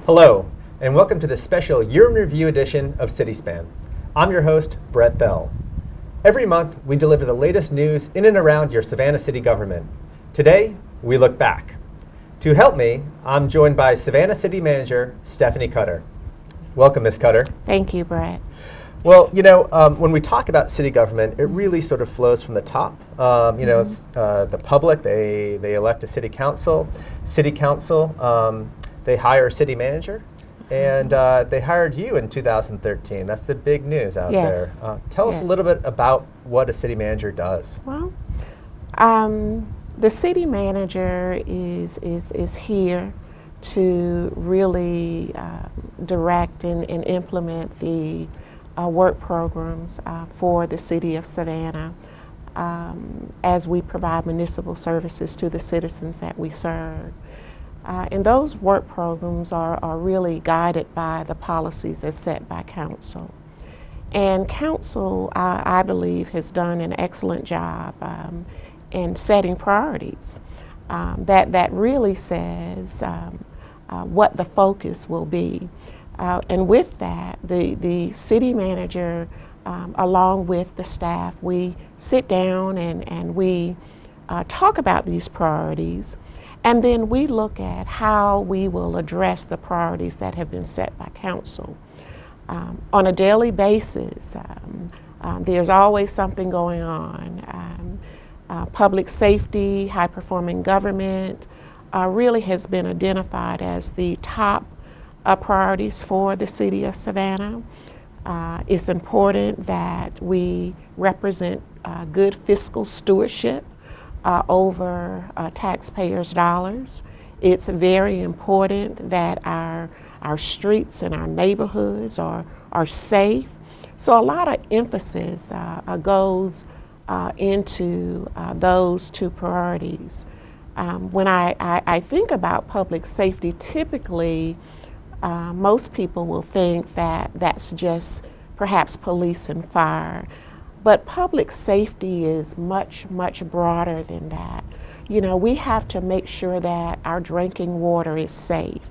Hello, and welcome to the special Year in Review edition of CitySpan. I'm your host, Bret Bell. Every month, we deliver the latest news in and around your Savannah city government. Today, we look back. To help me, I'm joined by Savannah City Manager, Stephanie Cutter. Welcome, Ms. Cutter. Thank you, Bret. Well, when we talk about city government, it really sort of flows from the top. The public, they elect a city council. City council, they hire a city manager, and they hired you in 2013. That's the big news out there. Tell us a little bit about what a city manager does. Well, the city manager is here to really direct and implement the work programs for the city of Savannah as we provide municipal services to the citizens that we serve. And those work programs are really guided by the policies as set by council. And council, I believe, has done an excellent job in setting priorities that really says what the focus will be. And with that, the city manager, along with the staff, we sit down and we talk about these priorities. And then we look at how we will address the priorities that have been set by council. On a daily basis, there's always something going on. Public safety, high-performing government really has been identified as the top priorities for the city of Savannah. It's important that we represent good fiscal stewardship over taxpayers' dollars. It's very important that our streets and our neighborhoods are safe. So a lot of emphasis goes into those two priorities. When I think about public safety, typically most people will think that that's just perhaps police and fire. But public safety is much, much broader than that. You know, we have to make sure that our drinking water is safe,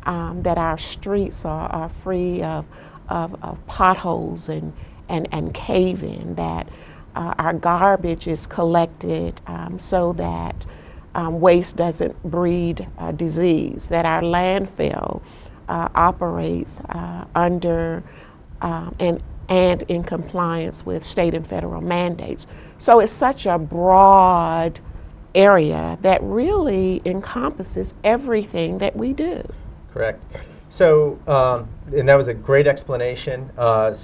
that our streets are free of potholes and cave-in, that our garbage is collected so that waste doesn't breed disease, that our landfill operates under and in compliance with state and federal mandates. So it's such a broad area that really encompasses everything that we do. Correct. So, and that was a great explanation.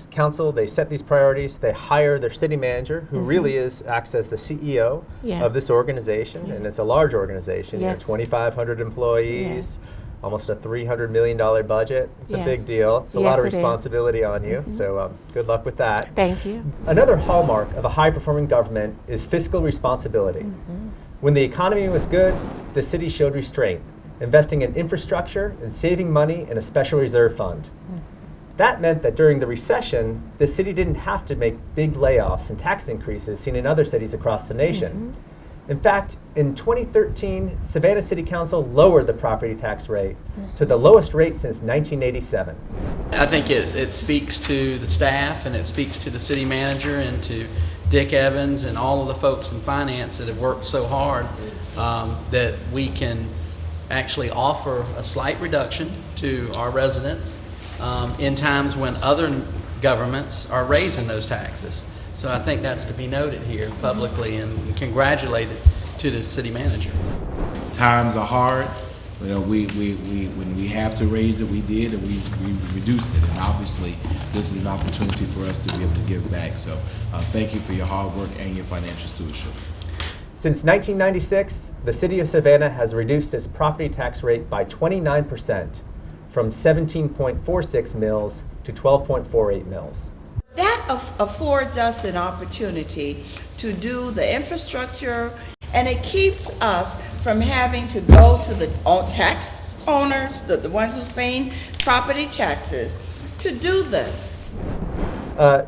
Council, they set these priorities, they hire their city manager, who really acts as the CEO of this organization, and it's a large organization, 2,500 employees. Almost a $300 million budget. It's a big deal. It's a lot of responsibility on you, so good luck with that. Thank you. Another hallmark of a high-performing government is fiscal responsibility. When the economy was good, the city showed restraint, investing in infrastructure and saving money in a special reserve fund. That meant that during the recession, the city didn't have to make big layoffs and tax increases seen in other cities across the nation. In fact, in 2013, Savannah City Council lowered the property tax rate to the lowest rate since 1987. I think it speaks to the staff, and it speaks to the city manager and to Dick Evans and all of the folks in finance that have worked so hard that we can actually offer a slight reduction to our residents in times when other governments are raising those taxes. So I think that's to be noted here publicly and congratulated to the city manager. Times are hard. You know, when we have to raise it, we did, and we reduced it. And obviously, this is an opportunity for us to be able to give back. So thank you for your hard work and your financial stewardship. Since 1996, the city of Savannah has reduced its property tax rate by 29%, from 17.46 mils to 12.48 mils. That affords us an opportunity to do the infrastructure, and it keeps us from having to go to the tax owners, the ones who's paying property taxes, to do this.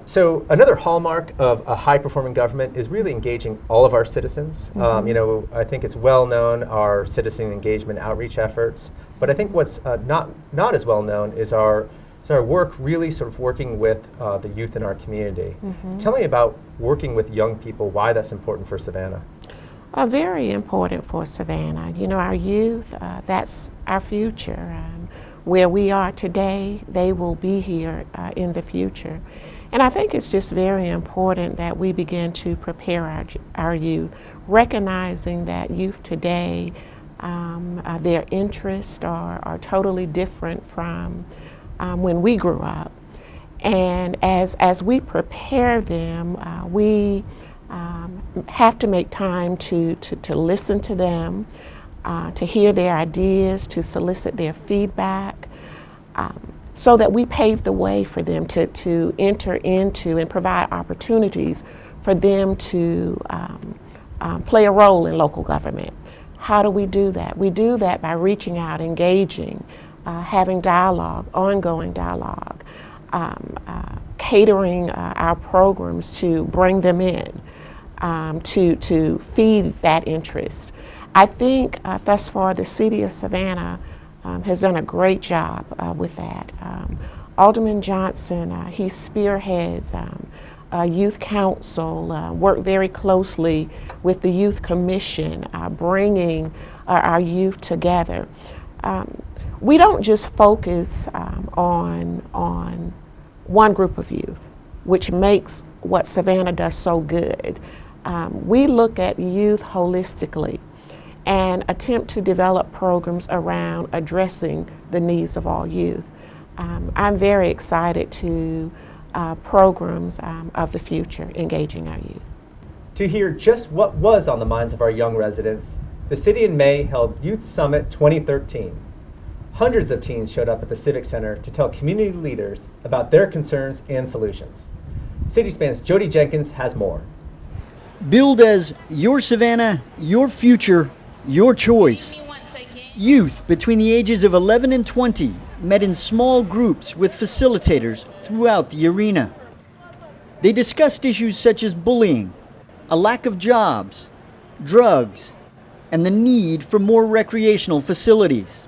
So another hallmark of a high-performing government is really engaging all of our citizens. I think it's well known, our citizen engagement outreach efforts. But I think what's not as well known is our work really sort of working with the youth in our community. Tell me about working with young people, why that's important for Savannah. Very important for Savannah. You know, our youth, that's our future. Where we are today, they will be here in the future. And I think it's just very important that we begin to prepare our youth, recognizing that youth today, their interests are totally different from when we grew up. And as we prepare them, we have to make time to listen to them, to hear their ideas, to solicit their feedback, so that we pave the way for them to enter into and provide opportunities for them to play a role in local government. How do we do that? We do that by reaching out, engaging, having dialogue, ongoing dialogue, catering our programs to bring them in, to feed that interest. I think thus far the City of Savannah has done a great job with that. Alderman Johnson, he spearheads a youth council, work very closely with the Youth Commission, bringing our youth together. We don't just focus on one group of youth, which makes what Savannah does so good. We look at youth holistically and attempt to develop programs around addressing the needs of all youth. I'm very excited to programs of the future engaging our youth. To hear just what was on the minds of our young residents, the city in May held Youth Summit 2013. Hundreds of teens showed up at the Civic Center to tell community leaders about their concerns and solutions. City Span's Jody Jenkins has more. Billed as Your Savannah, Your Future, Your Choice. Youth between the ages of 11 and 20 met in small groups with facilitators throughout the arena. They discussed issues such as bullying, a lack of jobs, drugs, and the need for more recreational facilities.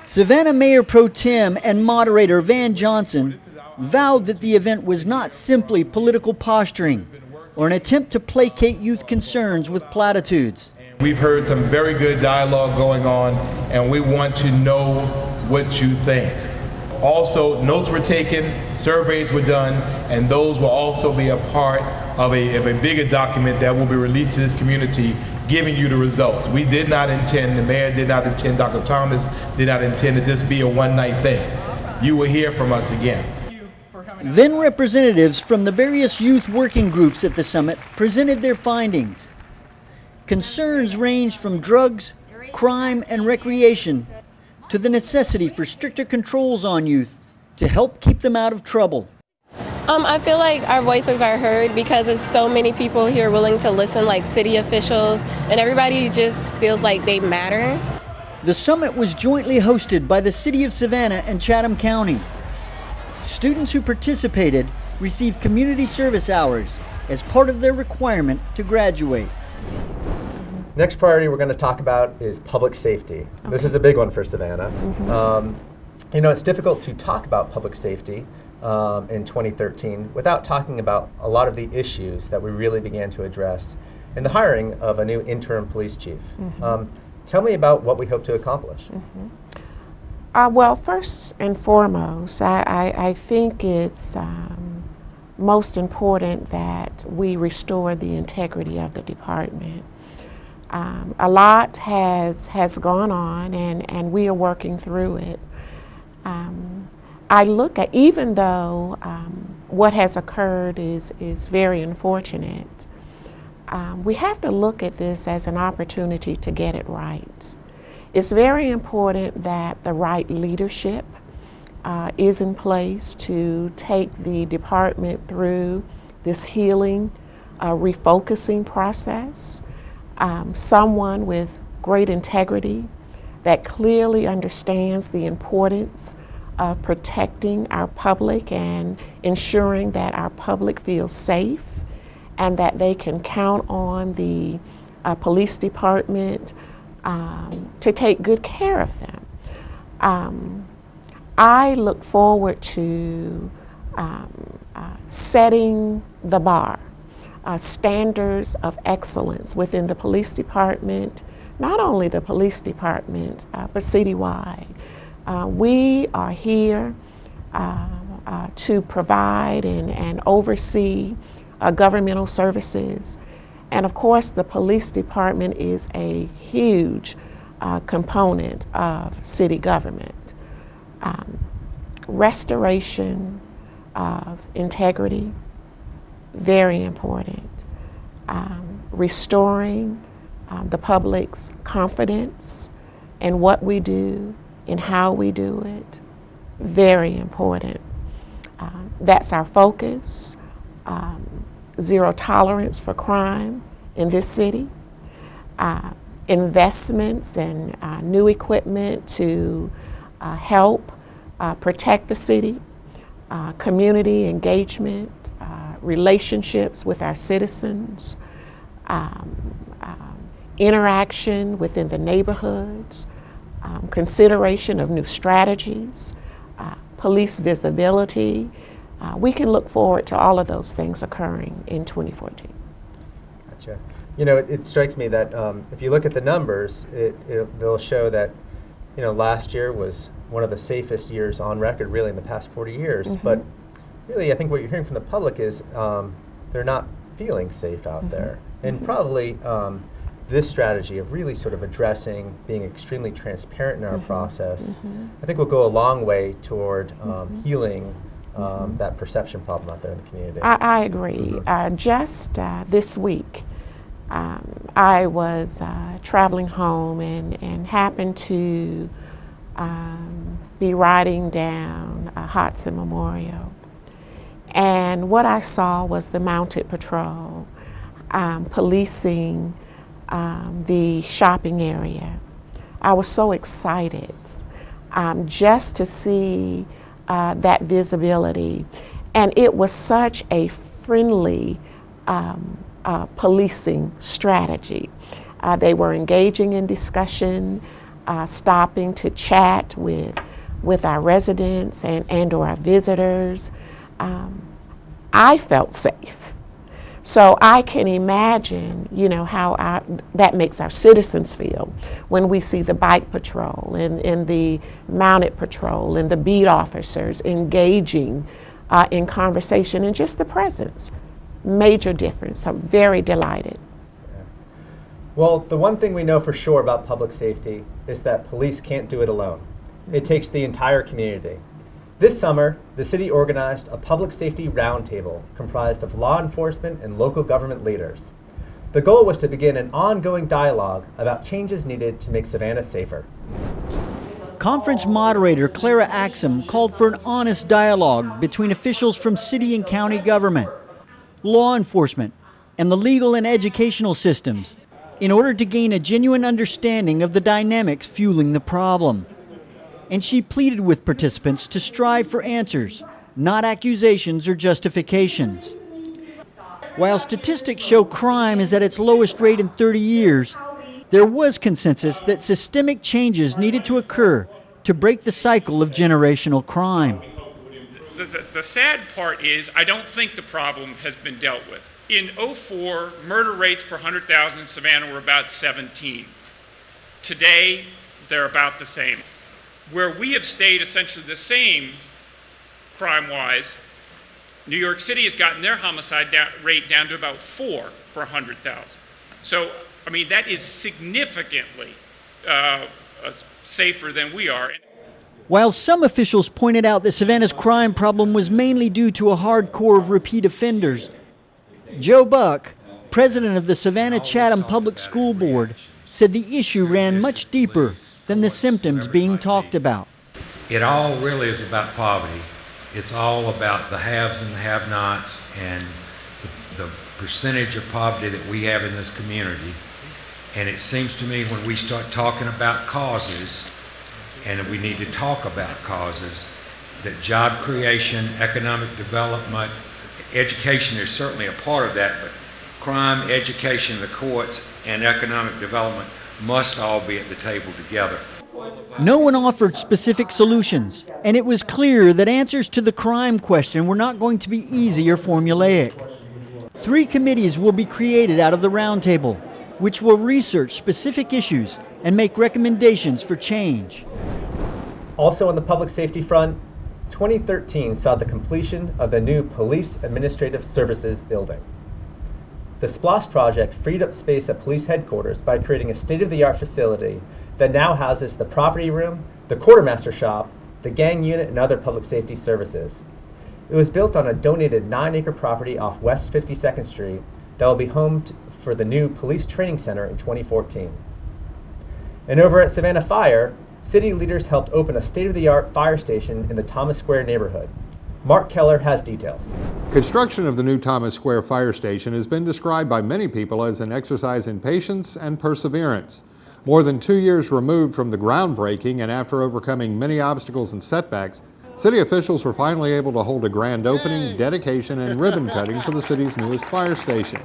Savannah Mayor Pro Tem and moderator Van Johnson vowed that the event was not simply political posturing or an attempt to placate youth concerns with platitudes. We've heard some very good dialogue going on, and we want to know what you think. Also, notes were taken, surveys were done, and those will also be a part of a bigger document that will be released to this community, giving you the results. We did not intend, the mayor did not intend, Dr. Thomas did not intend that this be a one-night thing. You will hear from us again. Then representatives from the various youth working groups at the summit presented their findings. Concerns ranged from drugs, crime, and recreation to the necessity for stricter controls on youth to help keep them out of trouble. I feel like our voices are heard because there's so many people here willing to listen, like city officials, and everybody just feels like they matter. The summit was jointly hosted by the City of Savannah and Chatham County. Students who participated received community service hours as part of their requirement to graduate. Next priority we're going to talk about is public safety. Okay. This is a big one for Savannah. You know, it's difficult to talk about public safety in 2013 without talking about a lot of the issues that we really began to address in the hiring of a new interim police chief. Tell me about what we hope to accomplish. Well, first and foremost, I think it's most important that we restore the integrity of the department. A lot has gone on, and we are working through it. I look at, even though what has occurred is very unfortunate, we have to look at this as an opportunity to get it right. It's very important that the right leadership is in place to take the department through this healing, refocusing process. Someone with great integrity that clearly understands the importance of protecting our public and ensuring that our public feels safe and that they can count on the police department to take good care of them. I look forward to setting the bar, standards of excellence within the police department, not only the police department, but citywide. We are here to provide and oversee governmental services. And of course, the police department is a huge component of city government. Restoration of integrity, very important. Restoring the public's confidence in what we do and how we do it, very important. That's our focus. Zero tolerance for crime in this city. Investments in new equipment to help protect the city, community engagement, relationships with our citizens, interaction within the neighborhoods, consideration of new strategies, police visibility. We can look forward to all of those things occurring in 2014. Gotcha. You know, it strikes me that if you look at the numbers, they'll show that, you know, last year was one of the safest years on record, really, in the past 40 years. Mm-hmm. But really, I think what you're hearing from the public is they're not feeling safe out there. And probably this strategy of really sort of addressing, being extremely transparent in our process, I think will go a long way toward healing that perception problem out there in the community. I agree. Just this week, I was traveling home and happened to be riding down Hudson Memorial. And what I saw was the mounted patrol policing the shopping area. I was so excited just to see that visibility. And it was such a friendly policing strategy. They were engaging in discussion, stopping to chat with our residents and or our visitors. I felt safe. So I can imagine, you know, how that makes our citizens feel when we see the bike patrol and the mounted patrol and the beat officers engaging in conversation and just the presence. Major difference. I'm very delighted. Yeah. Well, the one thing we know for sure about public safety is that police can't do it alone. It takes the entire community. This summer, the city organized a public safety roundtable comprised of law enforcement and local government leaders. The goal was to begin an ongoing dialogue about changes needed to make Savannah safer. Conference moderator Clara Axum called for an honest dialogue between officials from city and county government, law enforcement, and the legal and educational systems in order to gain a genuine understanding of the dynamics fueling the problem. And she pleaded with participants to strive for answers, not accusations or justifications. While statistics show crime is at its lowest rate in 30 years, there was consensus that systemic changes needed to occur to break the cycle of generational crime. The sad part is I don't think the problem has been dealt with. In '04, murder rates per 100,000 in Savannah were about 17. Today, they're about the same. Where we have stayed essentially the same crime-wise, New York City has gotten their homicide rate down to about 4 per 100,000. So, I mean, that is significantly safer than we are. While some officials pointed out that Savannah's crime problem was mainly due to a hard core of repeat offenders, Joe Buck, president of the Savannah-Chatham Public School Board, said the issue ran much deeper than the symptoms being talked about. It all really is about poverty. It's all about the haves and the have-nots and the percentage of poverty that we have in this community. And it seems to me when we start talking about causes, and we need to talk about causes, that job creation, economic development, education is certainly a part of that, but crime, education, the courts, and economic development must all be at the table together. No one offered specific solutions, and it was clear that answers to the crime question were not going to be easy or formulaic. 3 committees will be created out of the roundtable, which will research specific issues and make recommendations for change. Also on the public safety front, 2013 saw the completion of the new Police Administrative Services building. The SPLOSH project freed up space at police headquarters by creating a state-of-the-art facility that now houses the property room, the quartermaster shop, the gang unit, and other public safety services. It was built on a donated 9-acre property off West 52nd Street that will be home for the new police training center in 2014. And over at Savannah Fire, city leaders helped open a state-of-the-art fire station in the Thomas Square neighborhood. Mark Keller has details. Construction of the new Thomas Square fire station has been described by many people as an exercise in patience and perseverance. More than 2 years removed from the groundbreaking and after overcoming many obstacles and setbacks, city officials were finally able to hold a grand opening, dedication, and ribbon cutting for the city's newest fire station.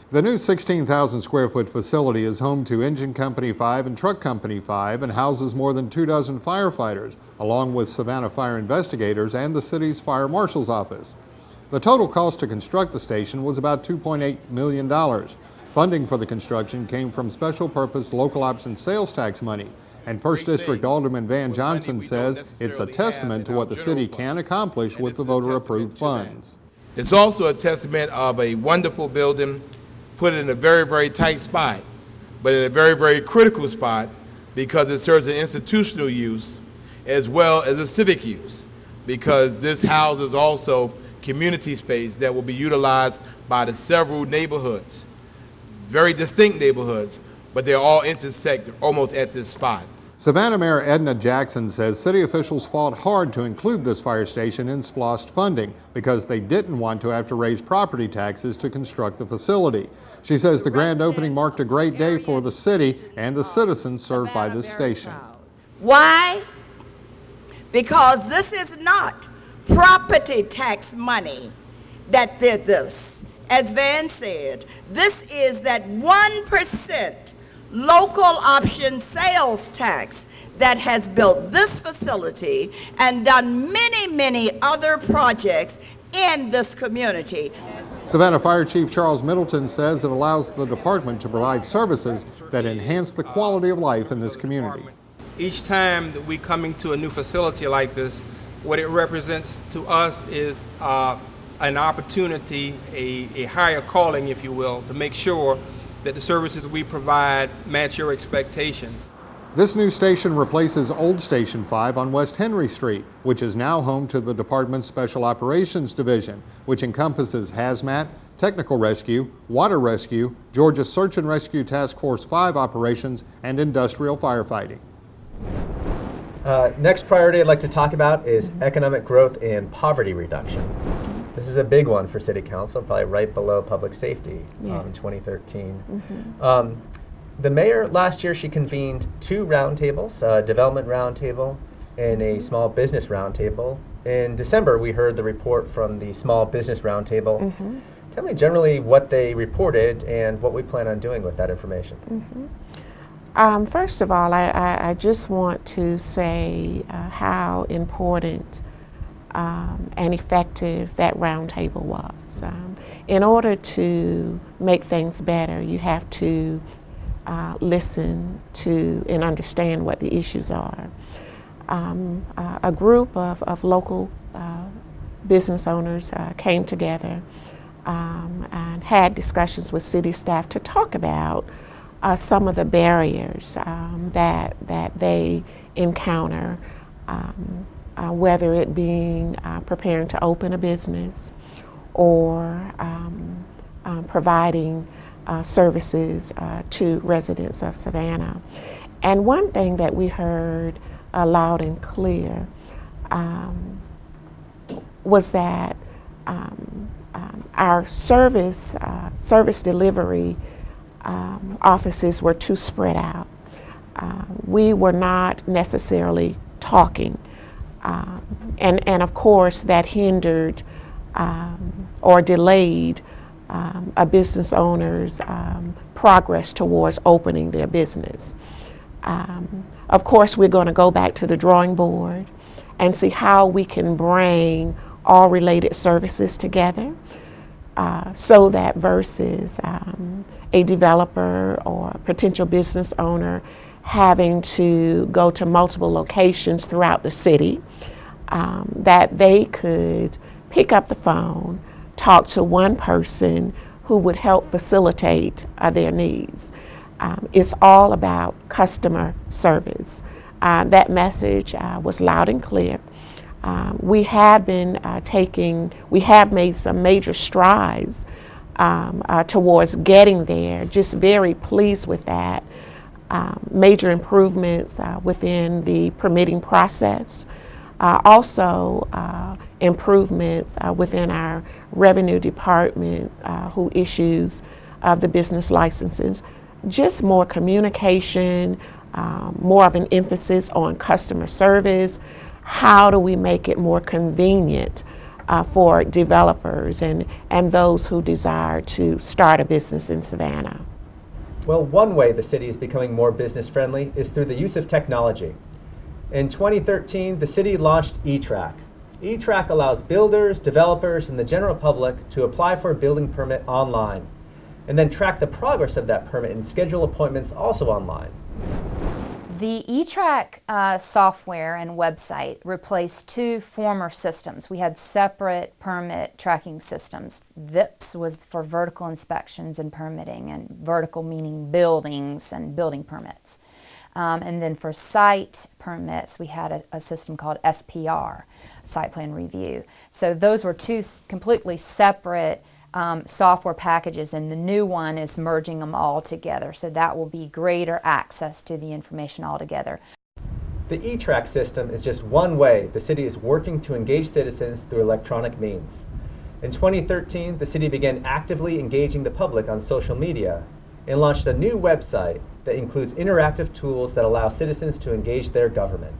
The new 16,000 square foot facility is home to Engine Company 5 and Truck Company 5 and houses more than 24 firefighters, along with Savannah fire investigators and the city's fire marshal's office. The total cost to construct the station was about $2.8 million. Funding for the construction came from special purpose local option sales tax money, and First District Alderman Van Johnson says it's a testament to what the city can accomplish with the voter-approved funds. It's also a testament of a wonderful building, put in a very, very tight spot, but in a very, very critical spot because it serves an institutional use as well as a civic use, because this houses also community space that will be utilized by the several neighborhoods. Very distinct neighborhoods, but they're all intersect almost at this spot. Savannah Mayor Edna Jackson says city officials fought hard to include this fire station in SPLOSH funding because they didn't want to have to raise property taxes to construct the facility. She says the grand opening marked a great day for the city and the citizens served by this station. Why? Because this is not property tax money that did this. As Van said, this is that 1% local option sales tax that has built this facility and done many, many other projects in this community. Savannah Fire Chief Charles Middleton says it allows the department to provide services that enhance the quality of life in this community. Each time that we come into a new facility like this, what it represents to us is an opportunity, a higher calling, if you will, to make sure that the services we provide match your expectations. This new station replaces old Station 5 on West Henry Street, which is now home to the department's Special Operations Division, which encompasses hazmat, technical rescue, water rescue, Georgia Search and Rescue Task Force 5 operations, and industrial firefighting. Next priority I'd like to talk about is economic growth and poverty reduction. This is a big one for City Council, probably right below public safety in 2013. The mayor, last year, she convened 2 roundtables, a development roundtable and a small business roundtable. In December, we heard the report from the small business roundtable. Tell me generally what they reported and what we plan on doing with that information. First of all, I just want to say how important and effective that roundtable was. In order to make things better, you have to listen to and understand what the issues are. A group of local business owners came together and had discussions with city staff to talk about some of the barriers that they encounter, whether it being preparing to open a business or providing services to residents of Savannah. And one thing that we heard loud and clear was that our service delivery offices were too spread out. We were not necessarily talking. And of course, that hindered or delayed a business owner's progress towards opening their business. Of course, we're going to go back to the drawing board and see how we can bring all related services together so that versus a developer or potential business owner having to go to multiple locations throughout the city, that they could pick up the phone, talk to one person who would help facilitate their needs. It's all about customer service. That message was loud and clear. We have been we have made some major strides towards getting there, just very pleased with that. Major improvements within the permitting process. Also improvements within our revenue department who issues the business licenses. Just more communication, more of an emphasis on customer service. How do we make it more convenient for developers and those who desire to start a business in Savannah? Well, one way the city is becoming more business friendly is through the use of technology. In 2013, the city launched eTrack. eTrack allows builders, developers, and the general public to apply for a building permit online, and then track the progress of that permit and schedule appointments also online. The eTrack software and website replaced two former systems. We had separate permit tracking systems. VIPS was for vertical inspections and permitting, and vertical meaning buildings and building permits. And then for site permits, we had a system called SPR, Site Plan Review. So those were two completely separate software packages, and the new one is merging them all together, so that will be greater access to the information altogether. The eTrack system is just one way the city is working to engage citizens through electronic means. In 2013, the city began actively engaging the public on social media and launched a new website that includes interactive tools that allow citizens to engage their government.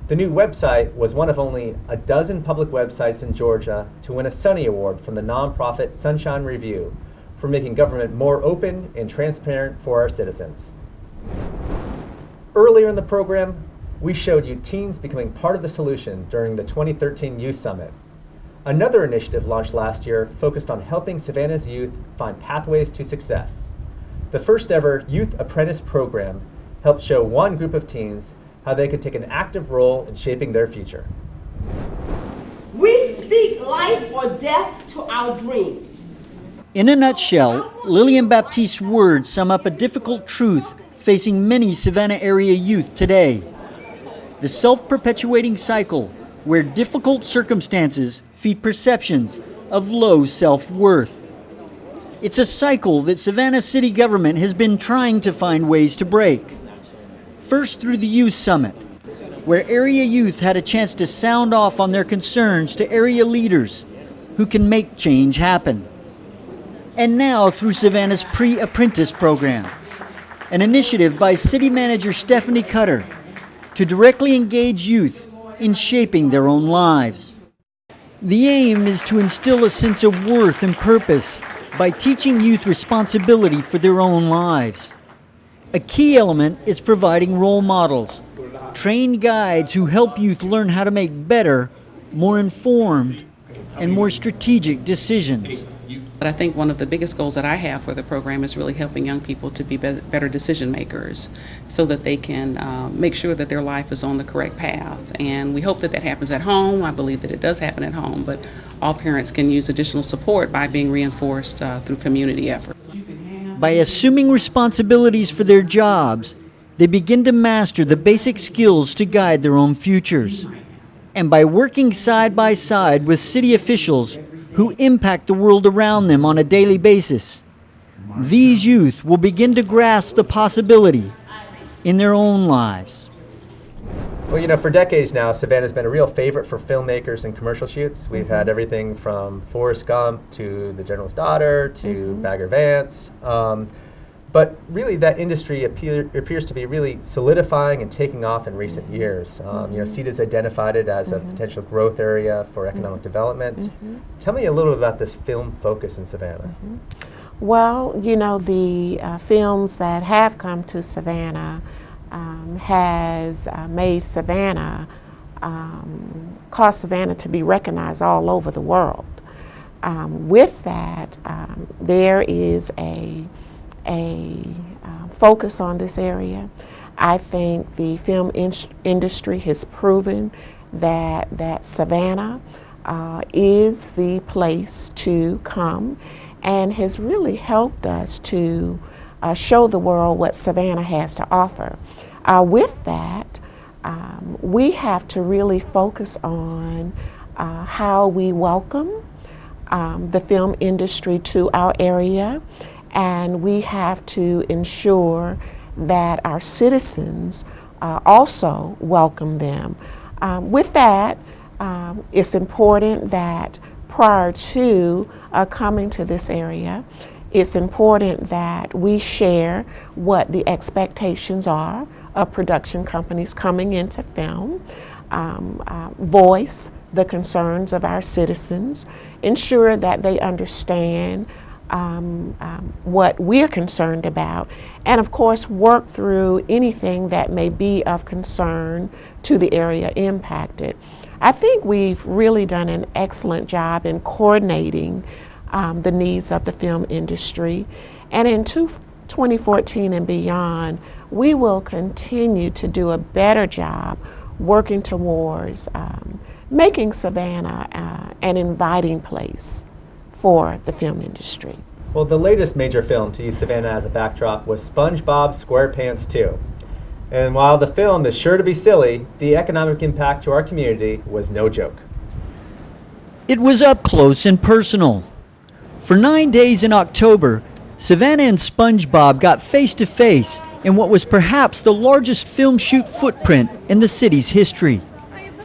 The new website was one of only a dozen public websites in Georgia to win a Sunny Award from the nonprofit Sunshine Review for making government more open and transparent for our citizens. Earlier in the program, we showed you teens becoming part of the solution during the 2013 Youth Summit. Another initiative launched last year focused on helping Savannah's youth find pathways to success. The first ever Youth Apprentice program helped show one group of teens how they could take an active role in shaping their future. We speak life or death to our dreams. In a nutshell, Lillian Baptiste's words sum up a difficult truth facing many Savannah area youth today. The self-perpetuating cycle where difficult circumstances feed perceptions of low self-worth. It's a cycle that Savannah city government has been trying to find ways to break. First through the Youth Summit, where area youth had a chance to sound off on their concerns to area leaders who can make change happen. And now through Savannah's Pre-Apprentice program, an initiative by City Manager Stephanie Cutter to directly engage youth in shaping their own lives. The aim is to instill a sense of worth and purpose by teaching youth responsibility for their own lives. A key element is providing role models, trained guides who help youth learn how to make better, more informed, and more strategic decisions. But I think one of the biggest goals that I have for the program is really helping young people to be better decision makers so that they can make sure that their life is on the correct path. And we hope that that happens at home. I believe that it does happen at home, but all parents can use additional support by being reinforced through community effort. By assuming responsibilities for their jobs, they begin to master the basic skills to guide their own futures. And by working side by side with city officials who impact the world around them on a daily basis, these youth will begin to grasp the possibility in their own lives. Well, you know, for decades now, Savannah's been a real favorite for filmmakers and commercial shoots. We've had everything from Forrest Gump to The General's Daughter to Bagger Vance. But really, that industry appears to be really solidifying and taking off in recent years. You know, CEDA's identified it as a potential growth area for economic development. Tell me a little bit about this film focus in Savannah. Well, you know, the films that have come to Savannah has made Savannah, caused Savannah to be recognized all over the world. With that, there is a focus on this area. I think the film industry has proven that Savannah is the place to come, and has really helped us to show the world what Savannah has to offer. With that, we have to really focus on how we welcome the film industry to our area, and we have to ensure that our citizens also welcome them. With that, it's important that prior to coming to this area, it's important that we share what the expectations are of production companies coming into film, voice the concerns of our citizens, ensure that they understand what we're concerned about, and of course work through anything that may be of concern to the area impacted. I think we've really done an excellent job in coordinating the needs of the film industry, and in 2014 and beyond, we will continue to do a better job working towards making Savannah an inviting place for the film industry. Well, the latest major film to use Savannah as a backdrop was SpongeBob SquarePants 2. And while the film is sure to be silly, the economic impact to our community was no joke. It was up close and personal. For 9 days in October, Savannah and SpongeBob got face to face in what was perhaps the largest film shoot footprint in the city's history.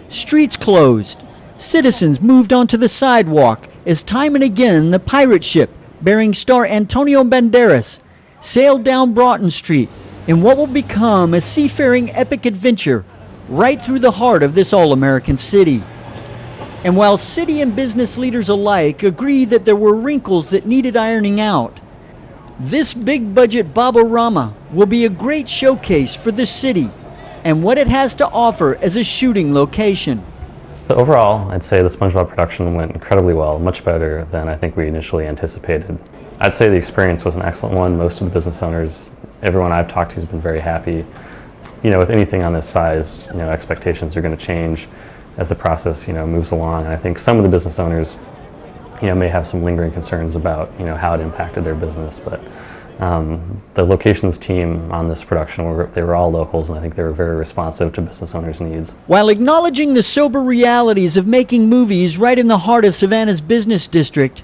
Streets closed. Citizens moved onto the sidewalk as time and again the pirate ship bearing star Antonio Banderas sailed down Broughton Street in what will become a seafaring epic adventure right through the heart of this all-American city. And while city and business leaders alike agree that there were wrinkles that needed ironing out, this big-budget Bob-O-Rama will be a great showcase for the city and what it has to offer as a shooting location. Overall, I'd say the SpongeBob production went incredibly well, much better than I think we initially anticipated. I'd say the experience was an excellent one. Most of the business owners, everyone I've talked to has been very happy. You know, with anything on this size, you know, expectations are going to change as the process, you know, moves along. And I think some of the business owners, you know, may have some lingering concerns about, you know, how it impacted their business. But the locations team on this production, they were all locals, and I think they were very responsive to business owners' needs. While acknowledging the sober realities of making movies right in the heart of Savannah's business district,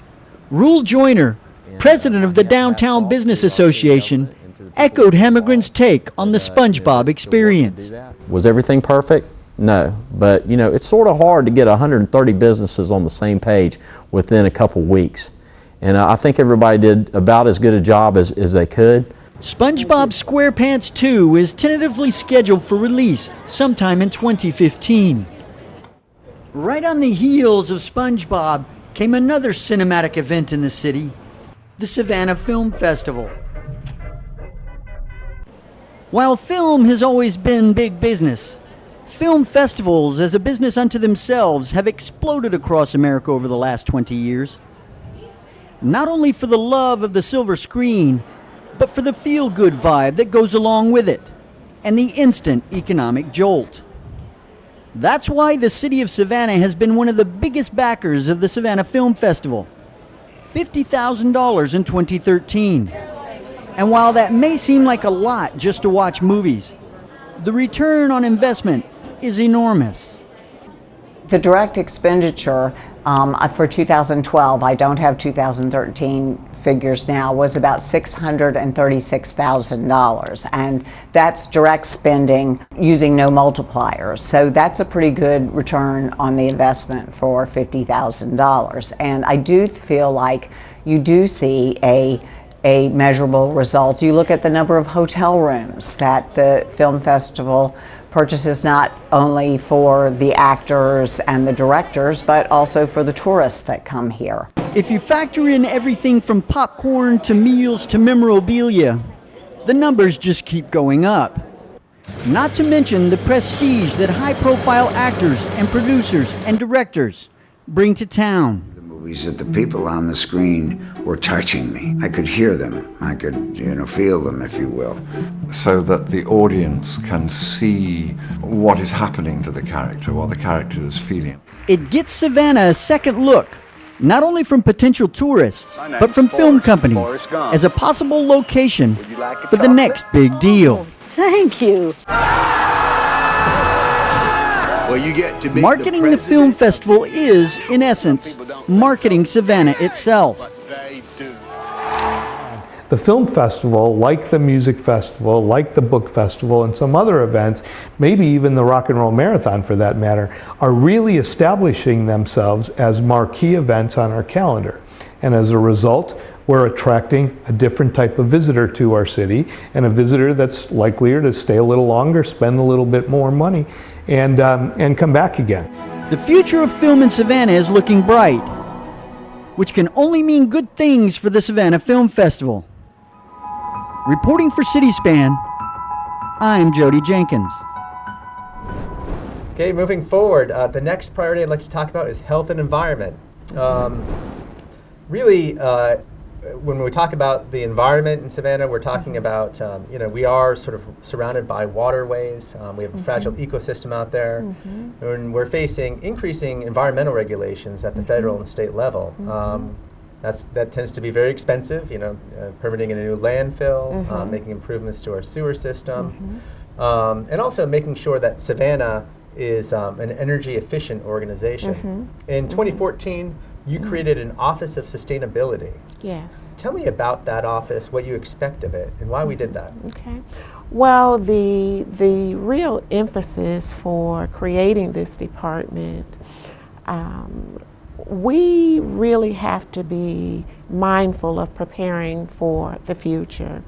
Rule Joyner, president of the Downtown Business Association, echoed Hemigran's take on the SpongeBob experience. Was everything perfect? No, but you know, it's sort of hard to get 130 businesses on the same page within a couple weeks. And I think everybody did about as good a job as they could. SpongeBob SquarePants 2 is tentatively scheduled for release sometime in 2015. Right on the heels of SpongeBob came another cinematic event in the city, the Savannah Film Festival. While film has always been big business, film festivals as a business unto themselves have exploded across America over the last 20 years. Not only for the love of the silver screen, but for the feel-good vibe that goes along with it, and the instant economic jolt. That's why the city of Savannah has been one of the biggest backers of the Savannah Film Festival, $50,000 in 2013. And while that may seem like a lot just to watch movies, the return on investment is enormous. The direct expenditure for 2012, I don't have 2013 figures now, was about $636,000, and that's direct spending using no multipliers. So that's a pretty good return on the investment for $50,000. And I do feel like you do see a measurable result. You look at the number of hotel rooms that the film festival purchases, not only for the actors and the directors, but also for the tourists that come here. If you factor in everything from popcorn to meals to memorabilia, the numbers just keep going up. Not to mention the prestige that high-profile actors and producers and directors bring to town. Movies that the people on the screen were touching me. I could hear them. I could, feel them, if you will. So that the audience can see what is happening to the character, what the character is feeling. It gets Savannah a second look, not only from potential tourists, but from film companies, as a possible location for the next big deal. Thank you. Well, you get to Marketing the film festival is, in essence, marketing Savannah itself. The film festival, like the music festival, like the book festival, and some other events, maybe even the rock and roll marathon for that matter, are really establishing themselves as marquee events on our calendar. And as a result, we're attracting a different type of visitor to our city, and a visitor that's likelier to stay a little longer, spend a little bit more money, and come back again. The future of film in Savannah is looking bright, which can only mean good things for the Savannah Film Festival. Reporting for CitySpan, I'm Jody Jenkins. Okay, moving forward, the next priority I'd like to talk about is health and environment. When we talk about the environment in Savannah, we're talking about, we are sort of surrounded by waterways. We have a fragile ecosystem out there. And we're facing increasing environmental regulations at the federal and state level. That tends to be very expensive, permitting in a new landfill, making improvements to our sewer system, and also making sure that Savannah is an energy efficient organization. In 2014, you created an Office of Sustainability. Yes. Tell me about that office, what you expect of it, and why we did that. Okay. Well, the real emphasis for creating this department, we really have to be mindful of preparing for the future.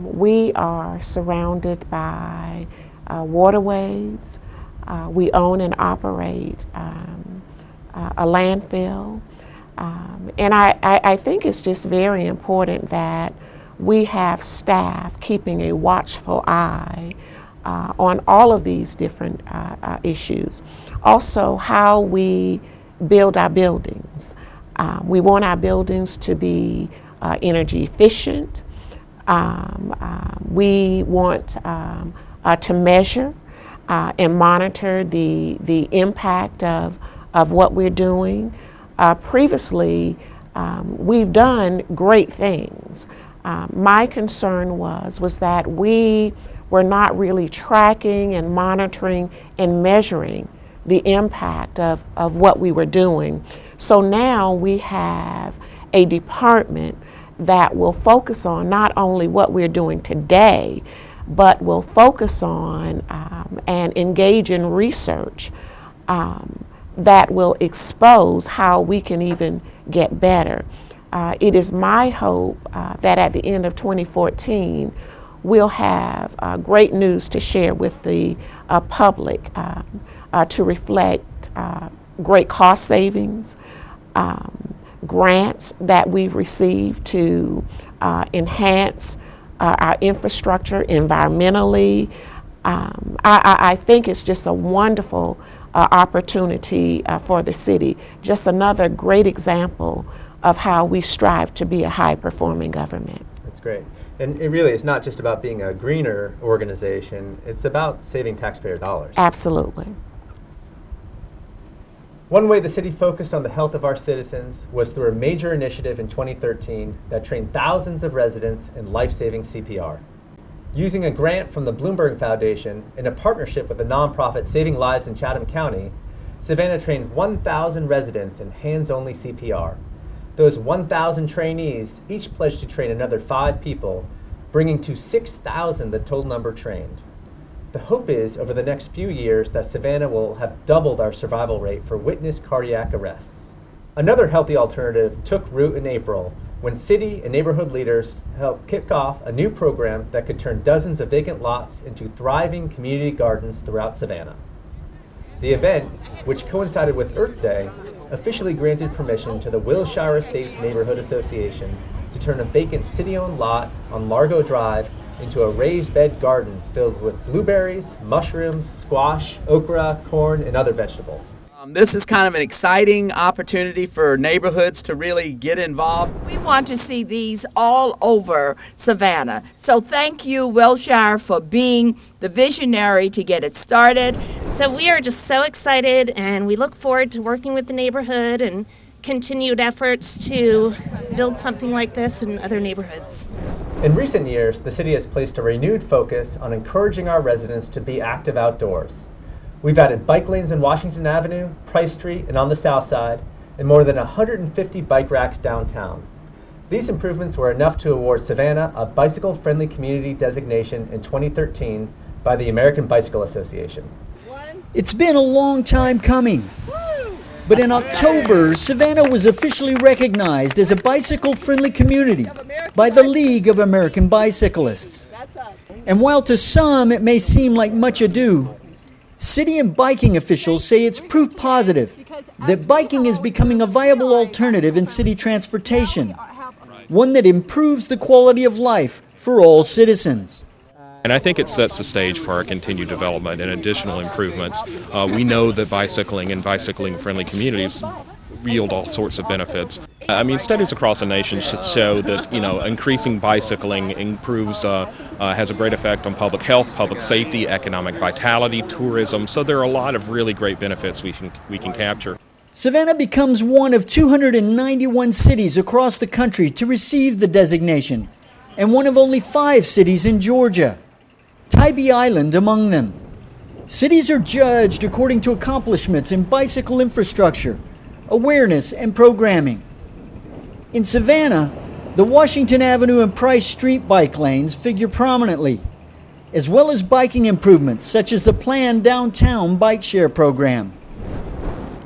We are surrounded by waterways. We own and operate a landfill. And I think it's just very important that we have staff keeping a watchful eye on all of these different issues. Also, how we build our buildings. We want our buildings to be energy efficient. We want to measure and monitor the impact of what we're doing. Previously, we've done great things. My concern was that we were not really tracking and monitoring and measuring the impact of what we were doing. So now we have a department that will focus on not only what we're doing today, but will focus on and engage in research that will expose how we can even get better. It is my hope that at the end of 2014, we'll have great news to share with the public to reflect great cost savings, grants that we've received to enhance our infrastructure environmentally. I think it's just a wonderful opportunity for the city. Just another great example of how we strive to be a high-performing government. That's great. And it really is not just about being a greener organization, it's about saving taxpayer dollars. Absolutely. One way the city focused on the health of our citizens was through a major initiative in 2013 that trained thousands of residents in life-saving CPR. Using a grant from the Bloomberg Foundation in a partnership with the nonprofit Saving Lives in Chatham County, Savannah trained 1,000 residents in hands-only CPR. Those 1,000 trainees each pledged to train another 5 people, bringing to 6,000 the total number trained. The hope is, over the next few years, that Savannah will have doubled our survival rate for witness cardiac arrests. Another healthy alternative took root in April when city and neighborhood leaders helped kick off a new program that could turn dozens of vacant lots into thriving community gardens throughout Savannah. The event, which coincided with Earth Day, officially granted permission to the Wilshire Estates Neighborhood Association to turn a vacant city-owned lot on Largo Drive into a raised bed garden filled with blueberries, mushrooms, squash, okra, corn, and other vegetables. This is kind of an exciting opportunity for neighborhoods to really get involved. We want to see these all over Savannah. So thank you, Wilshire, for being the visionary to get it started. So we are just so excited, and we look forward to working with the neighborhood and continued efforts to build something like this in other neighborhoods. In recent years, the city has placed a renewed focus on encouraging our residents to be active outdoors. We've added bike lanes in Washington Avenue, Price Street, and on the South Side, and more than 150 bike racks downtown. These improvements were enough to award Savannah a bicycle-friendly community designation in 2013 by the American Bicycle Association. It's been a long time coming. But in October, Savannah was officially recognized as a bicycle-friendly community by the League of American Bicyclists. And while to some it may seem like much ado, city and biking officials say it's proof positive that biking is becoming a viable alternative in city transportation, one that improves the quality of life for all citizens. And I think it sets the stage for our continued development and additional improvements. We know that bicycling and bicycling-friendly communities yield all sorts of benefits. I mean, studies across the nation show that, increasing bicycling improves, has a great effect on public health, public safety, economic vitality, tourism. So there are a lot of really great benefits we can capture. Savannah becomes one of 291 cities across the country to receive the designation, and one of only 5 cities in Georgia, Tybee Island among them. Cities are judged according to accomplishments in bicycle infrastructure, awareness, and programming. In Savannah, the Washington Avenue and Price Street bike lanes figure prominently, as well as biking improvements such as the planned downtown bike share program.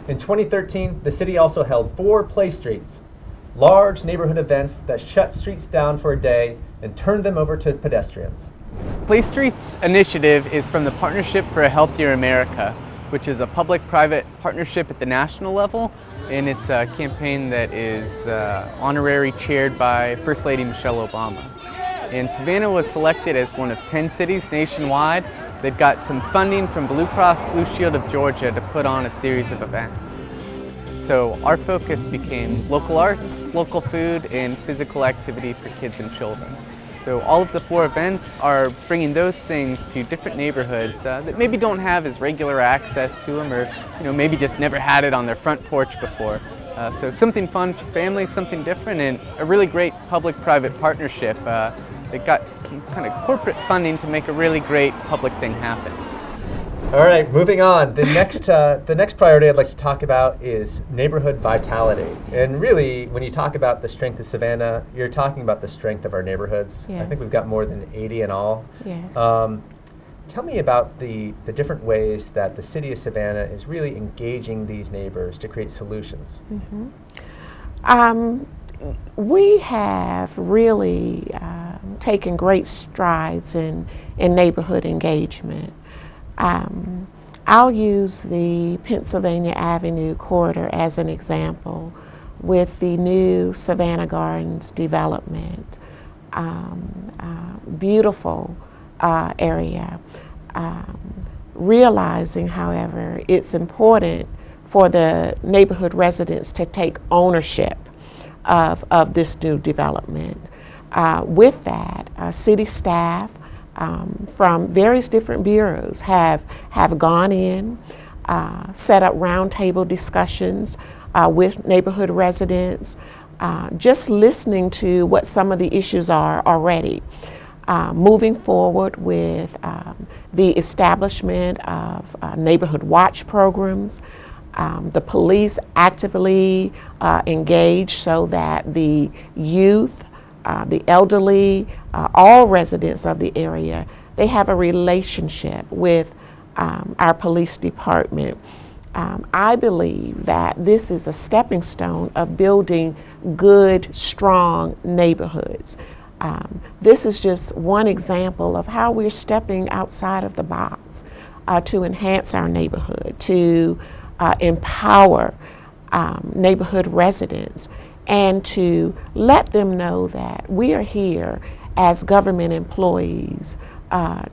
In 2013, the city also held 4 Play Streets, large neighborhood events that shut streets down for a day and turned them over to pedestrians. Play Streets initiative is from the Partnership for a Healthier America, which is a public-private partnership at the national level, and it's a campaign that is honorary chaired by First Lady Michelle Obama. And Savannah was selected as one of 10 cities nationwide that got some funding from Blue Cross Blue Shield of Georgia to put on a series of events. So our focus became local arts, local food, and physical activity for kids and children. So all of the 4 events are bringing those things to different neighborhoods that maybe don't have as regular access to them, or maybe just never had it on their front porch before. So something fun for families, something different, and a really great public-private partnership that got some kind of corporate funding to make a really great public thing happen. All right, moving on. The next priority I'd like to talk about is neighborhood vitality. And really, when you talk about the strength of Savannah, you're talking about the strength of our neighborhoods. Yes. I think we've got more than 80 in all. Yes. Tell me about the different ways that the city of Savannah is really engaging these neighbors to create solutions. We have really taken great strides in neighborhood engagement. I'll use the Pennsylvania Avenue corridor as an example with the new Savannah Gardens development. Beautiful area. Realizing, however, it's important for the neighborhood residents to take ownership of this new development. With that, city staff from various different bureaus have gone in, set up roundtable discussions with neighborhood residents, just listening to what some of the issues are already. Moving forward with the establishment of neighborhood watch programs, the police actively engaged so that the youth, the elderly, all residents of the area, they have a relationship with our police department. I believe that this is a stepping stone of building good, strong neighborhoods. This is just one example of how we're stepping outside of the box to enhance our neighborhood, to empower neighborhood residents, and to let them know that we are here as government employees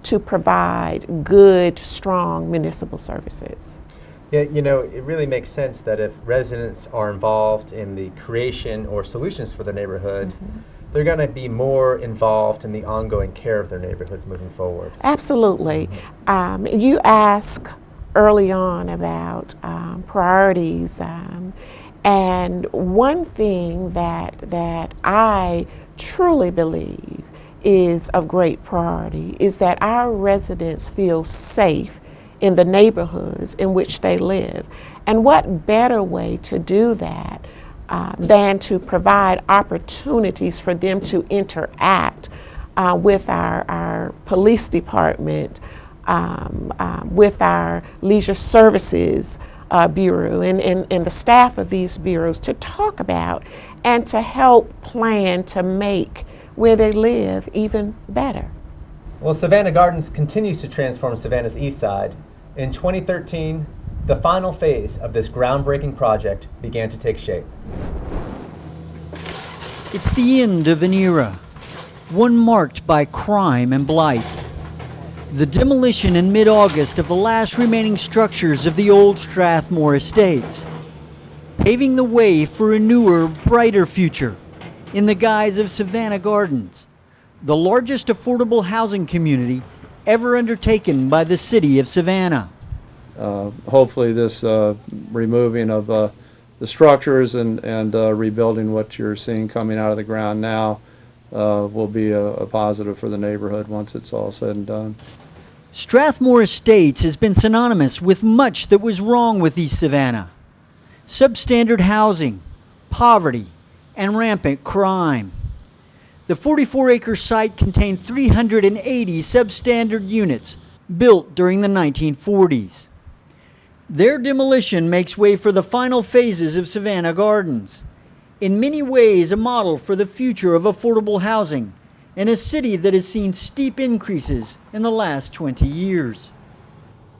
to provide good, strong municipal services. Yeah, you know, it really makes sense that if residents are involved in the creation or solutions for their neighborhood, they're going to be more involved in the ongoing care of their neighborhoods moving forward. Absolutely. You asked early on about priorities, and one thing that I truly believe is of great priority is that our residents feel safe in the neighborhoods in which they live. And what better way to do that than to provide opportunities for them to interact with our police department, with our leisure services bureau and the staff of these bureaus to talk about and to help plan to make where they live even better. Well, Savannah Gardens continues to transform Savannah's east side. In 2013, the final phase of this groundbreaking project began to take shape. It's the end of an era, one marked by crime and blight. The demolition in mid-August of the last remaining structures of the old Strathmore Estates, paving the way for a newer, brighter future in the guise of Savannah Gardens, the largest affordable housing community ever undertaken by the city of Savannah. Hopefully this removing of the structures and rebuilding what you're seeing coming out of the ground now will be a positive for the neighborhood once it's all said and done. Strathmore Estates has been synonymous with much that was wrong with East Savannah. Substandard housing, poverty, and rampant crime. The 44-acre site contained 380 substandard units built during the 1940s. Their demolition makes way for the final phases of Savannah Gardens, in many ways a model for the future of affordable housing in a city that has seen steep increases in the last 20 years.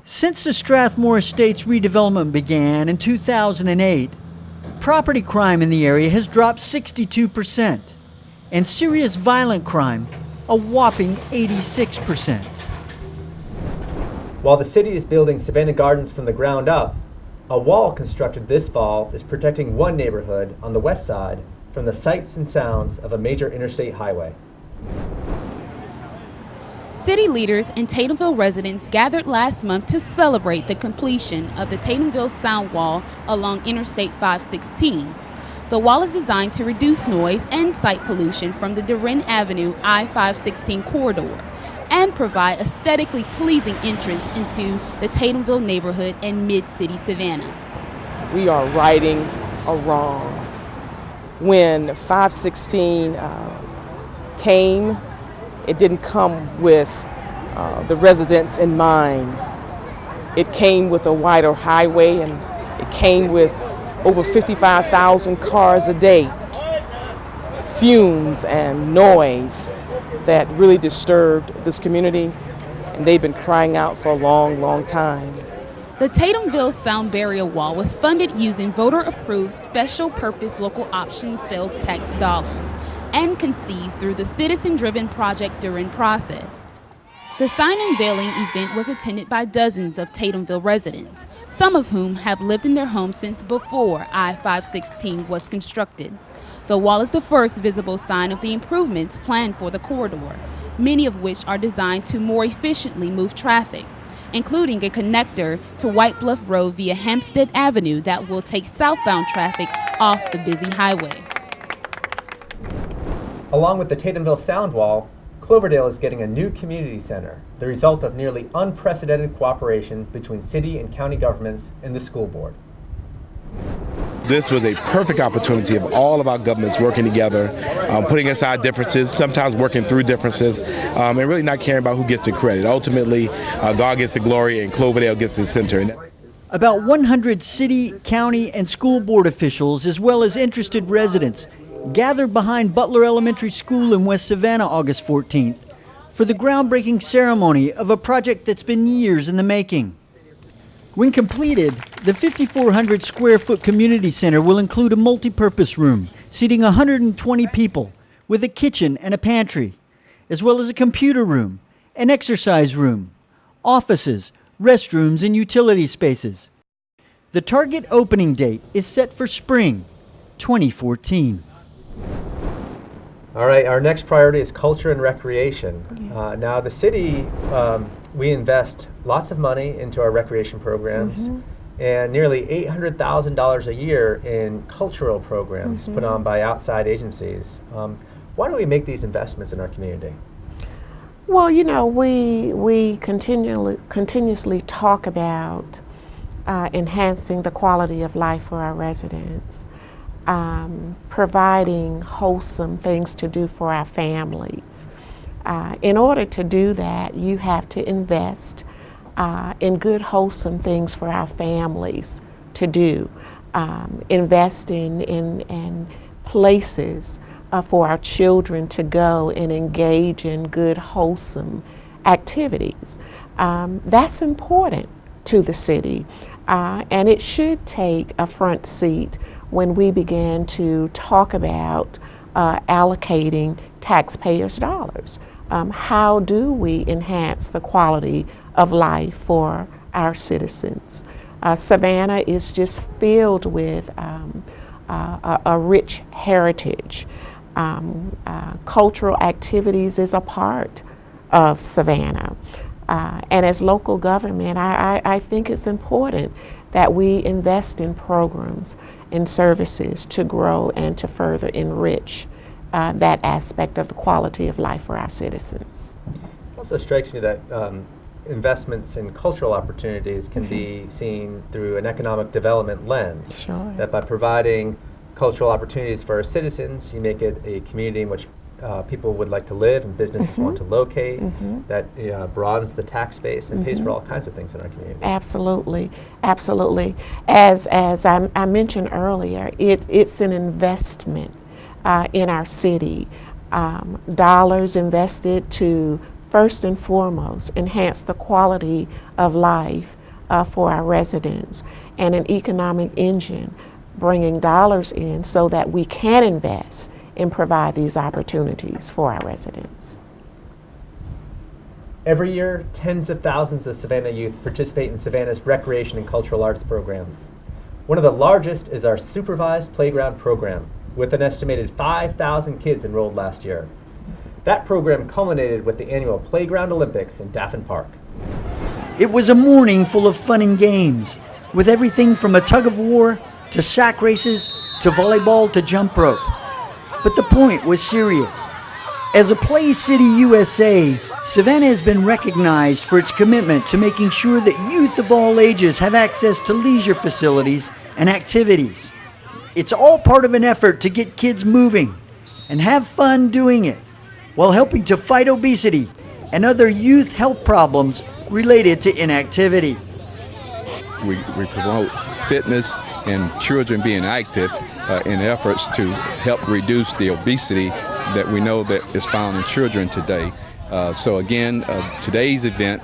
Since the Strathmore Estates redevelopment began in 2008, property crime in the area has dropped 62%, and serious violent crime a whopping 86%. While the city is building Savannah Gardens from the ground up, a wall constructed this fall is protecting one neighborhood on the west side from the sights and sounds of a major interstate highway. City leaders and Tatumville residents gathered last month to celebrate the completion of the Tatumville Sound Wall along Interstate 516. The wall is designed to reduce noise and sight pollution from the Durin Avenue I-516 corridor and provide aesthetically pleasing entrance into the Tatumville neighborhood and mid-city Savannah. We are righting a wrong. When 516 came, it didn't come with the residents in mind. It came with a wider highway, and it came with over 55,000 cars a day. Fumes and noise that really disturbed this community, and they've been crying out for a long, long time. The Tatumville Sound Barrier Wall was funded using voter-approved special purpose local option sales tax dollars and conceived through the citizen-driven Project Durin process. The sign unveiling event was attended by dozens of Tatumville residents, some of whom have lived in their homes since before I-516 was constructed. The wall is the first visible sign of the improvements planned for the corridor, many of which are designed to more efficiently move traffic, including a connector to White Bluff Road via Hampstead Avenue that will take southbound traffic off the busy highway. Along with the Tatumville Sound Wall, Cloverdale is getting a new community center, the result of nearly unprecedented cooperation between city and county governments and the school board. This was a perfect opportunity of all of our governments working together, putting aside differences, sometimes working through differences, and really not caring about who gets the credit. Ultimately, God gets the glory and Cloverdale gets the center. About 100 city, county, and school board officials, as well as interested residents, gathered behind Butler Elementary School in West Savannah August 14th for the groundbreaking ceremony of a project that's been years in the making. When completed, the 5,400 square foot community center will include a multi-purpose room seating 120 people with a kitchen and a pantry, as well as a computer room, an exercise room, offices, restrooms, and utility spaces. The target opening date is set for spring 2014. All right, our next priority is culture and recreation. Now, the city, we invest lots of money into our recreation programs and nearly $800,000 a year in cultural programs put on by outside agencies. Why do we make these investments in our community? Well, you know, we continuously talk about enhancing the quality of life for our residents, providing wholesome things to do for our families. In order to do that, you have to invest in good, wholesome things for our families to do. Invest in places for our children to go and engage in good, wholesome activities. That's important to the city, and it should take a front seat when we begin to talk about allocating taxpayers' dollars. How do we enhance the quality of life for our citizens? Savannah is just filled with a rich heritage. Cultural activities is a part of Savannah. And as local government, I think it's important that we invest in programs and services to grow and to further enrich that aspect of the quality of life for our citizens. It also strikes me that investments in cultural opportunities can be seen through an economic development lens. Sure. That by providing cultural opportunities for our citizens, you make it a community in which people would like to live and businesses want to locate, that broadens the tax base and pays for all kinds of things in our community. Absolutely, absolutely. As I mentioned earlier, it's an investment in our city. Dollars invested to first and foremost enhance the quality of life for our residents, and an economic engine bringing dollars in so that we can invest and provide these opportunities for our residents. Every year, tens of thousands of Savannah youth participate in Savannah's recreation and cultural arts programs. One of the largest is our supervised playground program, with an estimated 5,000 kids enrolled last year. That program culminated with the annual Playground Olympics in Daffin Park. It was a morning full of fun and games, with everything from a tug of war to sack races to volleyball to jump rope. But the point was serious. As a Play City USA, Savannah has been recognized for its commitment to making sure that youth of all ages have access to leisure facilities and activities. It's all part of an effort to get kids moving and have fun doing it, while helping to fight obesity and other youth health problems related to inactivity. We promote fitness and children being active in efforts to help reduce the obesity that we know that is found in children today. So again, today's event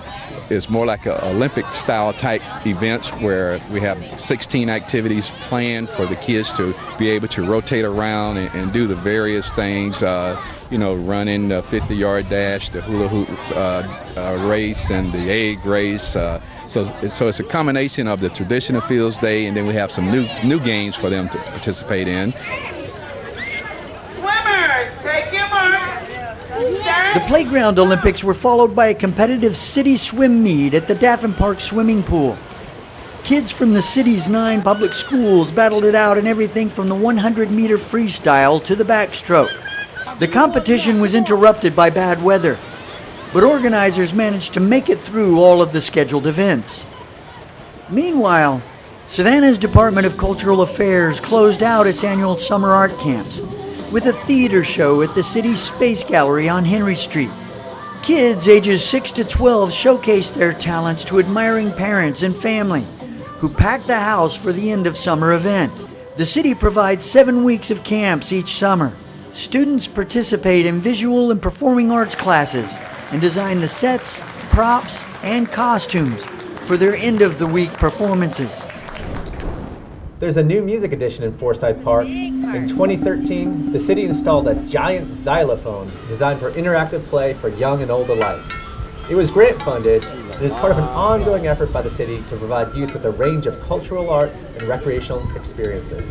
is more like an Olympic style type events where we have 16 activities planned for the kids to be able to rotate around and do the various things, running the 50-yard dash, the hula hoop race, and the egg race. So it's a combination of the traditional Fields Day, and then we have some new games for them to participate in. Swimmers, take your mark. The Playground Olympics were followed by a competitive city swim meet at the Daffin Park swimming pool. Kids from the city's 9 public schools battled it out in everything from the 100-meter freestyle to the backstroke. The competition was interrupted by bad weather, but organizers managed to make it through all of the scheduled events. Meanwhile, Savannah's Department of Cultural Affairs closed out its annual summer art camps with a theater show at the city's Space Gallery on Henry Street. Kids ages 6 to 12 showcased their talents to admiring parents and family who packed the house for the end of summer event. The city provides 7 weeks of camps each summer. Students participate in visual and performing arts classes and design the sets, props, and costumes for their end-of-the-week performances. There's a new music edition in Forsyth Park. In 2013, the city installed a giant xylophone designed for interactive play for young and old alike. It was grant funded and is part of an ongoing effort by the city to provide youth with a range of cultural arts and recreational experiences.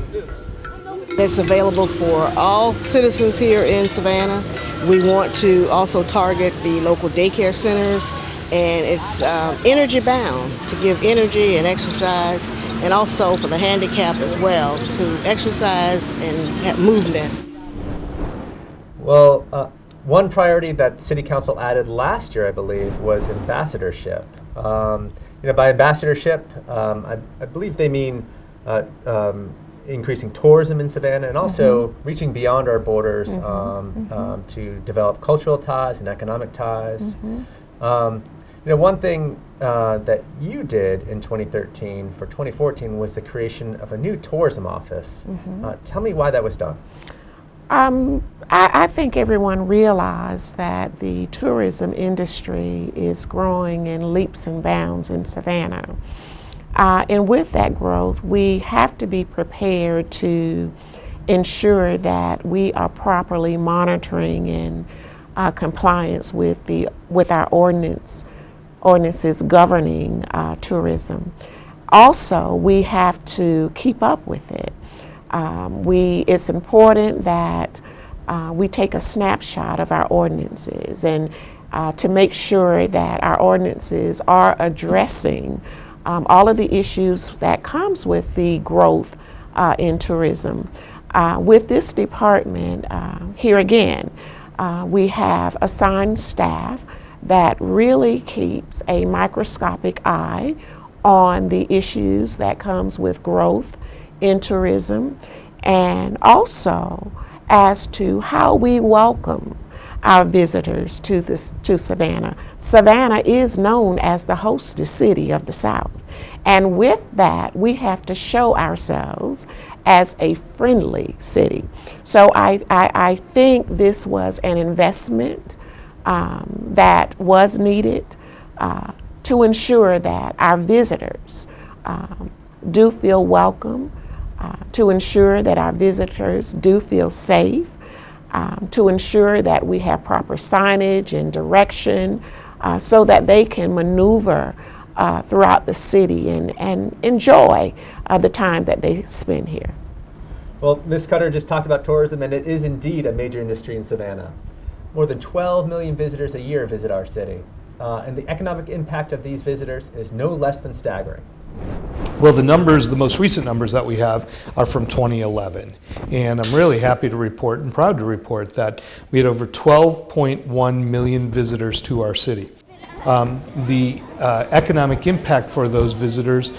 It's available for all citizens here in Savannah. We want to also target the local daycare centers, and it's energy bound to give energy and exercise, and also for the handicapped as well to exercise and have movement. Well, one priority that City Council added last year, I believe, was ambassadorship. By ambassadorship, I believe they mean increasing tourism in Savannah and also reaching beyond our borders to develop cultural ties and economic ties. One thing that you did in 2013 for 2014 was the creation of a new tourism office. Tell me why that was done. I think everyone realized that the tourism industry is growing in leaps and bounds in Savannah. And with that growth, we have to be prepared to ensure that we are properly monitoring and compliance with our ordinances governing tourism. Also, we have to keep up with it. It's important that we take a snapshot of our ordinances and to make sure that our ordinances are addressing all of the issues that comes with the growth in tourism. With this department, here again, we have assigned staff that really keeps a microscopic eye on the issues that comes with growth in tourism, and also as to how we welcome our visitors to Savannah. Savannah is known as the hostess city of the South, and with that we have to show ourselves as a friendly city. So I think this was an investment that was needed to ensure that our visitors do feel welcome, to ensure that our visitors do feel safe, to ensure that we have proper signage and direction so that they can maneuver throughout the city and enjoy the time that they spend here. Well, Ms. Cutter just talked about tourism, and it is indeed a major industry in Savannah. More than 12 million visitors a year visit our city, and the economic impact of these visitors is no less than staggering. Well, the most recent numbers that we have are from 2011. And I'm really happy to report and proud to report that we had over 12.1 million visitors to our city. The economic impact for those visitors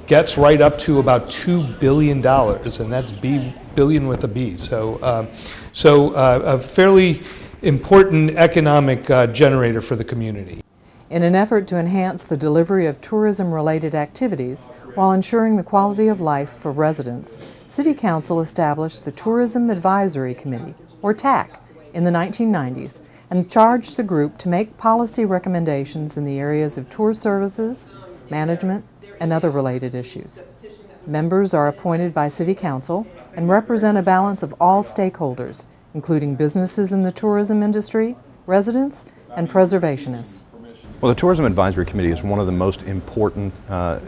gets right up to about $2 billion, and that's billion with a B. So a fairly important economic generator for the community. In an effort to enhance the delivery of tourism-related activities while ensuring the quality of life for residents, City Council established the Tourism Advisory Committee, or TAC, in the 1990s and charged the group to make policy recommendations in the areas of tour services, management, and other related issues. Members are appointed by City Council and represent a balance of all stakeholders, including businesses in the tourism industry, residents, and preservationists. Well, the Tourism Advisory Committee is one of the most important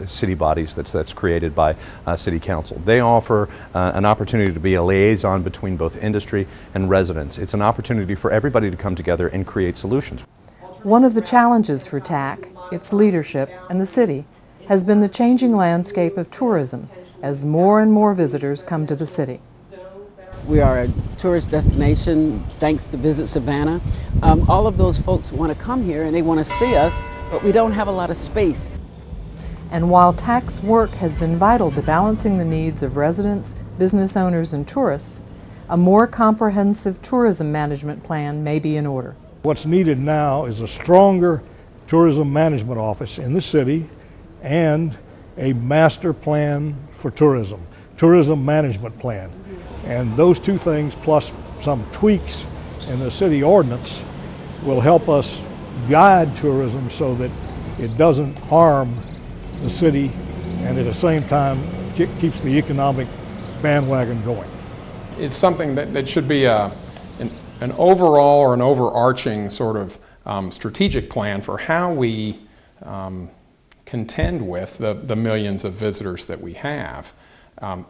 city bodies that's created by City Council. They offer an opportunity to be a liaison between both industry and residents. It's an opportunity for everybody to come together and create solutions. One of the challenges for TAC, its leadership, and the city has been the changing landscape of tourism as more and more visitors come to the city. We are a tourist destination thanks to Visit Savannah. All of those folks want to come here and they want to see us, but we don't have a lot of space. And while TAC's work has been vital to balancing the needs of residents, business owners, and tourists, a more comprehensive tourism management plan may be in order. What's needed now is a stronger tourism management office in the city and a master plan for tourism management plan. And those two things, plus some tweaks in the city ordinance, will help us guide tourism so that it doesn't harm the city and at the same time keeps the economic bandwagon going. It's something that should be an overall or an overarching sort of strategic plan for how we contend with the millions of visitors that we have,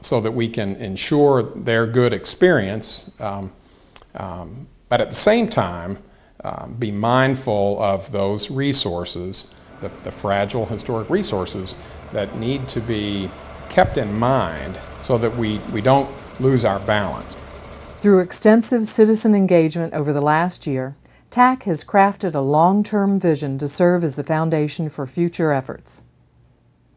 so that we can ensure their good experience, but at the same time be mindful of those resources, the fragile historic resources that need to be kept in mind so that we don't lose our balance. Through extensive citizen engagement over the last year, TAC has crafted a long-term vision to serve as the foundation for future efforts.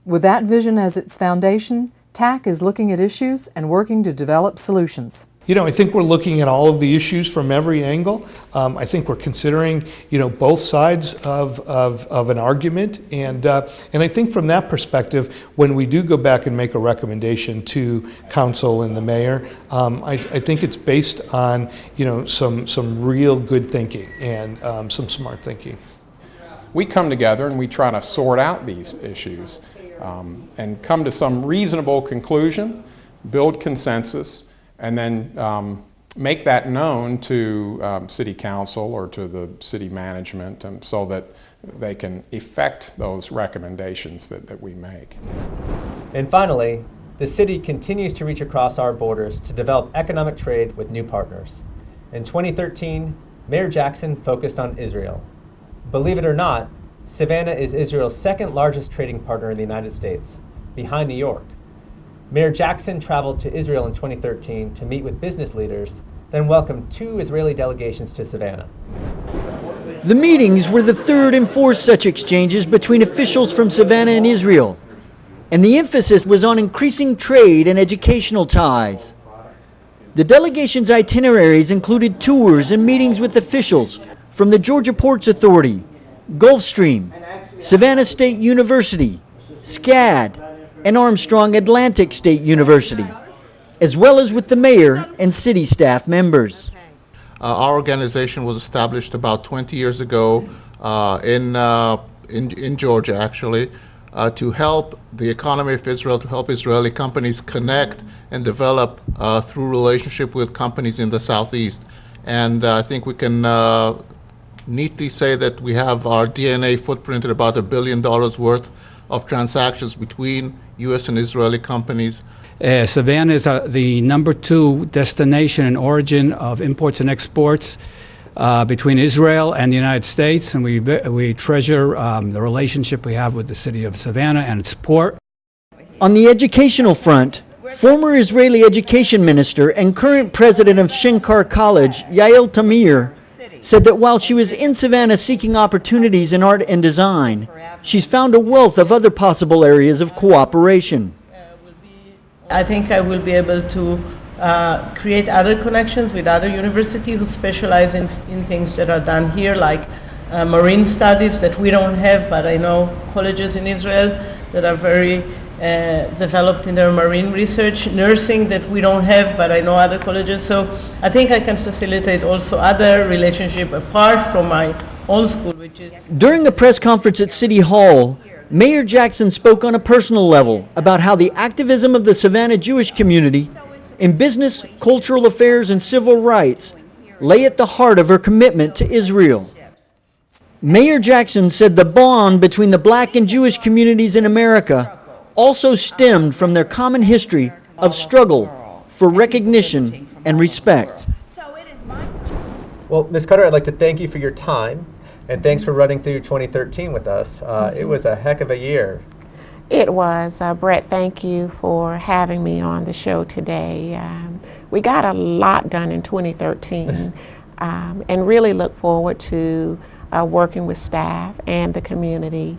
With that vision as its foundation, TAC is looking at issues and working to develop solutions. You know, I think we're looking at all of the issues from every angle. I think we're considering, you know, both sides of an argument, and I think from that perspective, when we do go back and make a recommendation to council and the mayor, I think it's based on, you know, some real good thinking and some smart thinking. We come together and we try to sort out these issues and come to some reasonable conclusion, build consensus, and then make that known to city council or to the city management, so that they can effect those recommendations that we make. And finally, the city continues to reach across our borders to develop economic trade with new partners. In 2013, Mayor Jackson focused on Israel. Believe it or not, Savannah is Israel's second largest trading partner in the United States, behind New York. Mayor Jackson traveled to Israel in 2013 to meet with business leaders, then welcomed 2 Israeli delegations to Savannah. The meetings were the third and fourth such exchanges between officials from Savannah and Israel, and the emphasis was on increasing trade and educational ties. The delegation's itineraries included tours and meetings with officials from the Georgia Ports Authority, Gulfstream, Savannah State University, SCAD, and Armstrong Atlantic State University, as well as with the mayor and city staff members. Our organization was established about 20 years ago in Georgia, actually, to help the economy of Israel, to help Israeli companies connect and develop through relationship with companies in the Southeast. And I think we can neatly say that we have our DNA footprint at about $1 billion worth of transactions between U.S. and Israeli companies. Savannah is the #2 destination and origin of imports and exports between Israel and the United States, and we treasure the relationship we have with the city of Savannah and its port. On the educational front, former Israeli education minister and current president of Shenkar College, Yael Tamir, said that while she was in Savannah seeking opportunities in art and design, she's found a wealth of other possible areas of cooperation. I think I will be able to create other connections with other universities who specialize in things that are done here, like marine studies that we don't have, but I know colleges in Israel that are very developed in their marine research, nursing that we don't have, but I know other colleges. So I think I can facilitate also other relationship apart from my own school, which is... During a press conference at City Hall, Mayor Jackson spoke on a personal level about how the activism of the Savannah Jewish community in business, cultural affairs, and civil rights lay at the heart of her commitment to Israel. Mayor Jackson said the bond between the black and Jewish communities in America also stemmed from their common history of struggle for recognition and respect. Well, Ms. Cutter, I'd like to thank you for your time, and thanks for running through 2013 with us. It was a heck of a year. It was. Bret, thank you for having me on the show today. We got a lot done in 2013 and really look forward to working with staff and the community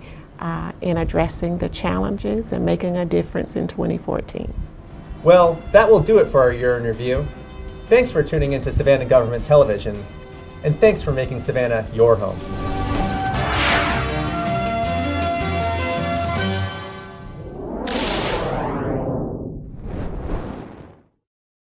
in addressing the challenges and making a difference in 2014. Well, that will do it for our year in review. Thanks for tuning into Savannah Government Television, and thanks for making Savannah your home.